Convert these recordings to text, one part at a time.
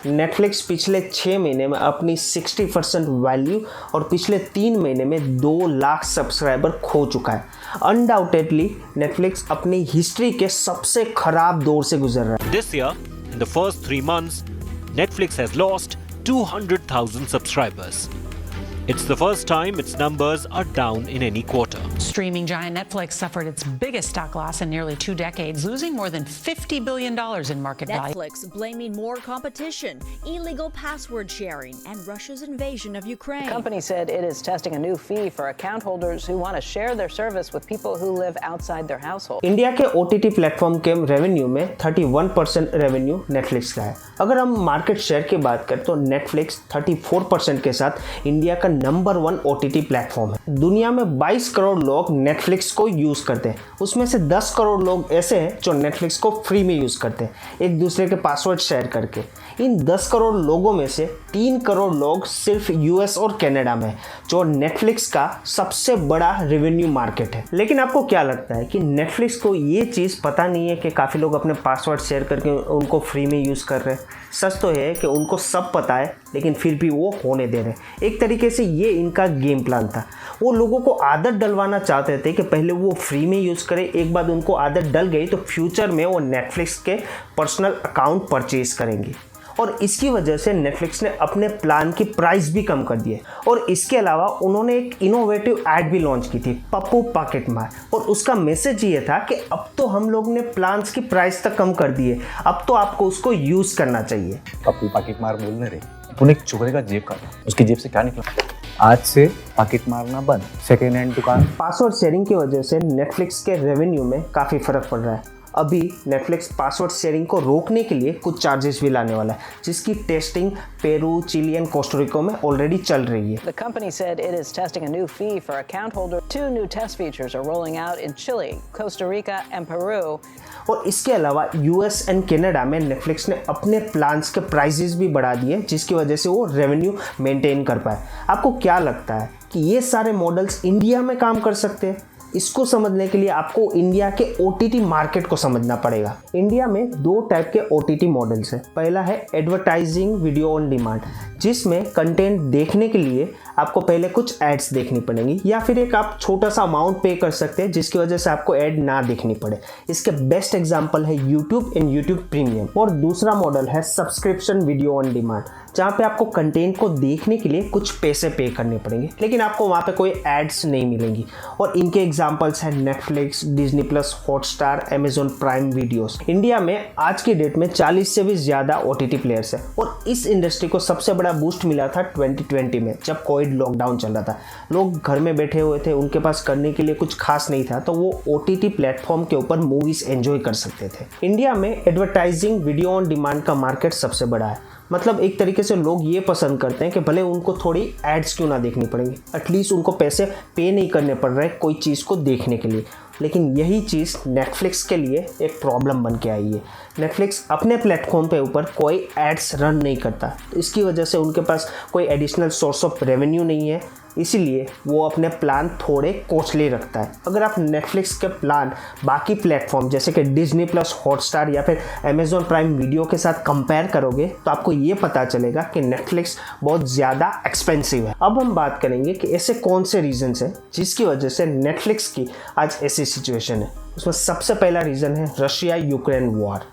Netflix पिछले 6 महीने में अपनी 60% वैल्यू और पिछले 3 महीने में 2 लाख सब्सक्राइबर खो चुका है। अनडाउटेडली नेटफ्लिक्स अपनी हिस्ट्री के सबसे खराब दौर से गुजर रहा है। This year, in the first 3 months, Netflix has lost 200,000 subscribers. It's the first time its numbers are down in any quarter. Streaming giant Netflix suffered its biggest stock loss in nearly 2 decades, losing more than $50 billion in market value. Netflix blaming more competition, illegal password sharing, and Russia's invasion of Ukraine. The company said it is testing a new fee for account holders who want to share their service with people who live outside their household. India के OTT platform के revenue में 31% revenue Netflix का है। अगर हम market share की बात करें तो नेटफ्लिक्स 34% के साथ इंडिया का नंबर 1 OTT प्लेटफॉर्म है। दुनिया में 22 करोड़ लोग नेटफ्लिक्स को यूज़ करते हैं, उसमें से 10 करोड़ लोग ऐसे हैं जो नेटफ्लिक्स को फ्री में यूज़ करते हैं एक दूसरे के पासवर्ड शेयर करके। इन 10 करोड़ लोगों में से 3 करोड़ लोग सिर्फ US और कनाडा में, जो नेटफ्लिक्स का सबसे बड़ा रेवेन्यू मार्केट है। लेकिन आपको क्या लगता है कि नेटफ्लिक्स को ये चीज़ पता नहीं है कि काफ़ी लोग अपने पासवर्ड शेयर करके उनको फ्री में यूज़ कर रहे हैं? सच तो है कि उनको सब पता है, लेकिन फिर भी वो होने दे रहे हैं। एक तरीके से ये इनका गेम प्लान था। वो लोगों को आदत डलवाना चाहते थे कि पहले वो फ्री में यूज़ करें, एक बार उनको आदत डल गई तो फ्यूचर में वो नेटफ्लिक्स के पर्सनल अकाउंट परचेज करेंगे। और इसकी वजह से नेटफ्लिक्स ने अपने प्लान की प्राइस भी कम कर दी है। और इसके अलावा उन्होंने एक इनोवेटिव ऐड भी लॉन्च की थी, पप्पू पॉकेट मार, और उसका मैसेज ये था कि अब तो हम लोग ने प्लान्स की प्राइस तक कम कर दी है, अब तो आपको उसको यूज़ करना चाहिए। पप्पू पॉकेट मार बोलने रहे, तूने एक चोरे का जेब काटा, उसकी जेब से क्या निकला? आज से पॉकेट मारना बंद, सेकेंड हैंड दुकान। पासवर्ड शेयरिंग की वजह से नेटफ्लिक्स के रेवेन्यू में काफ़ी फ़र्क पड़ रहा है। अभी नेटफ्लिक्स पासवर्ड शेयरिंग को रोकने के लिए कुछ चार्जेस भी लाने वाला है, जिसकी testing Peru, Chile and Costa Rica में ऑलरेडी चल रही है। The company said it is testing a new fee for account holders. 2 new test features are rolling out in Chile, Costa Rica and Peru. और इसके अलावा US एंड कनाडा में Netflix ने अपने प्लान्स के प्राइसेस भी बढ़ा दिए, जिसकी वजह से वो रेवेन्यू मेंटेन कर पाए। आपको क्या लगता है कि ये सारे मॉडल्स इंडिया में काम कर सकते हैं? इसको समझने के लिए आपको इंडिया के OTT मार्केट को समझना पड़ेगा। इंडिया में 2 टाइप के OTT मॉडल्स हैं। पहला है एडवर्टाइजिंग वीडियो ऑन डिमांड, जिसमें कंटेंट देखने के लिए आपको पहले कुछ एड्स देखनी पड़ेंगी, या फिर एक आप छोटा सा अमाउंट पे कर सकते हैं जिसकी वजह से आपको ऐड ना देखनी पड़े। इसके बेस्ट एग्जांपल है यूट्यूब एंड यूट्यूब प्रीमियम। और दूसरा मॉडल है सब्सक्रिप्शन वीडियो ऑन डिमांड, जहाँ पे आपको कंटेंट को देखने के लिए कुछ पैसे पे करने पड़ेंगे, लेकिन आपको वहाँ पे कोई एड्स नहीं मिलेंगी। और इनके एग्जांपल्स हैं Netflix, Disney plus, Hotstar, Amazon prime videos. India में आज की डेट में 40 से भी ज़्यादा OTT प्लेयर्स हैं, और इस इंडस्ट्री को सबसे बड़ा बूस्ट मिला था 2020 में, जब कोविड लॉकडाउन चल रहा था। लोग घर में बैठे हुए थे, उनके पास करने के लिए कुछ खास नहीं था, तो वो OTT प्लेटफॉर्म के ऊपर मूवीज़ एंजॉय कर सकते थे। इंडिया में एडवर्टाइजिंग वीडियो ऑन डिमांड का मार्केट सबसे बड़ा है। मतलब एक तरीके से लोग ये पसंद करते हैं कि भले उनको थोड़ी एड्स क्यों ना देखनी पड़ेंगी, एटलीस्ट उनको पैसे पे नहीं करने पड़ रहे कोई चीज़ को देखने के लिए। लेकिन यही चीज़ नेटफ्लिक्स के लिए एक प्रॉब्लम बन के आई है। नेटफ्लिक्स अपने प्लेटफॉर्म पे ऊपर कोई एड्स रन नहीं करता, तो इसकी वजह से उनके पास कोई एडिशनल सोर्स ऑफ रेवेन्यू नहीं है, इसीलिए वो अपने प्लान थोड़े कॉस्टली रखता है। अगर आप नेटफ्लिक्स के प्लान बाकी प्लेटफॉर्म जैसे कि डिज्नी प्लस, हॉटस्टार या फिर अमेजॉन प्राइम वीडियो के साथ कंपेयर करोगे तो आपको ये पता चलेगा कि नेटफ्लिक्स बहुत ज़्यादा एक्सपेंसिव है। अब हम बात करेंगे कि ऐसे कौन से रीजंस हैं जिसकी वजह से नेटफ्लिक्स की आज ऐसी सिचुएशन है। उसमें सबसे पहला रीज़न है रशिया यूक्रेन वॉर।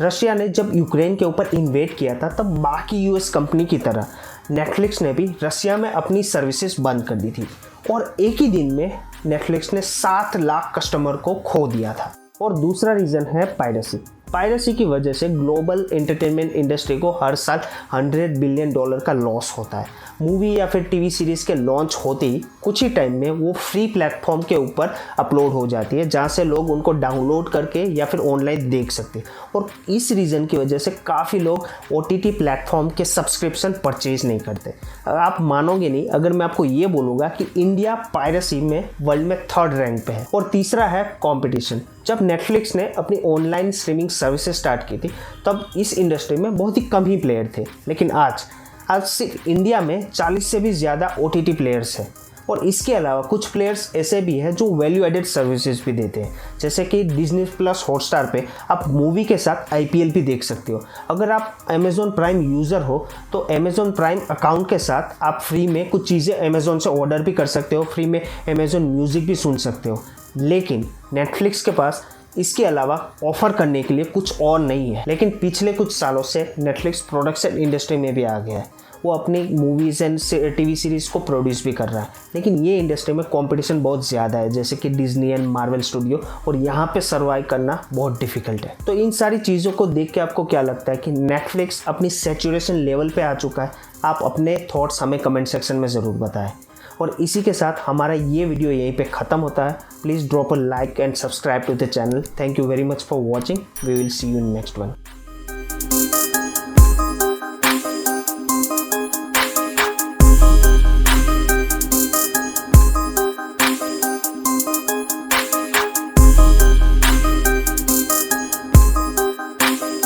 रशिया ने जब यूक्रेन के ऊपर इन्वेड किया था, तब बाकी US कंपनी की तरह नेटफ्लिक्स ने भी रशिया में अपनी सर्विसेज बंद कर दी थी, और एक ही दिन में नेटफ्लिक्स ने 7 लाख कस्टमर को खो दिया था। और दूसरा रीज़न है पायरेसी। पायरेसी की वजह से ग्लोबल एंटरटेनमेंट इंडस्ट्री को हर साल $100 बिलियन का लॉस होता है। मूवी या फिर टीवी सीरीज़ के लॉन्च होते ही कुछ ही टाइम में वो फ्री प्लेटफॉर्म के ऊपर अपलोड हो जाती है, जहाँ से लोग उनको डाउनलोड करके या फिर ऑनलाइन देख सकते हैं। और इस रीज़न की वजह से काफ़ी लोग OTT प्लेटफॉर्म के सब्सक्रिप्शन परचेज नहीं करते। आप मानोगे नहीं अगर मैं आपको ये बोलूँगा कि इंडिया पायरेसी में वर्ल्ड में 3rd रैंक पे है। और तीसरा है कंपटीशन। जब नेटफ्लिक्स ने अपनी ऑनलाइन स्ट्रीमिंग सर्विसेज स्टार्ट की थी, तब इस इंडस्ट्री में बहुत ही कम ही प्लेयर थे, लेकिन आज सिर्फ इंडिया में 40 से भी ज़्यादा OTT प्लेयर्स हैं। और इसके अलावा कुछ प्लेयर्स ऐसे भी हैं जो वैल्यू एडेड सर्विसेज भी देते हैं, जैसे कि डिज्नी प्लस हॉटस्टार पे आप मूवी के साथ IPL भी देख सकते हो। अगर आप अमेजॉन प्राइम यूज़र हो तो अमेजॉन प्राइम अकाउंट के साथ आप फ्री में कुछ चीज़ें अमेजॉन से ऑर्डर भी कर सकते हो, फ्री में अमेजॉन म्यूज़िक भी सुन सकते हो। लेकिन नेटफ्लिक्स के पास इसके अलावा ऑफर करने के लिए कुछ और नहीं है। लेकिन पिछले कुछ सालों से नेटफ्लिक्स प्रोडक्शन इंडस्ट्री में भी आ गया है। वो अपनी मूवीज़ एंड TV सीरीज़ को प्रोड्यूस भी कर रहा है, लेकिन ये इंडस्ट्री में कंपटीशन बहुत ज़्यादा है, जैसे कि डिज्नी एंड मार्वल स्टूडियो, और यहाँ पे सर्वाइव करना बहुत डिफिकल्ट है। तो इन सारी चीज़ों को देख के आपको क्या लगता है कि नेटफ्लिक्स अपनी सैचुरेशन लेवल पे आ चुका है? आप अपने थॉट्स हमें कमेंट सेक्शन में ज़रूर बताएं। और इसी के साथ हमारा ये वीडियो यहीं पे ख़त्म होता है। Please drop a like and subscribe to the channel. Thank you very much for watching. We will see you in next one.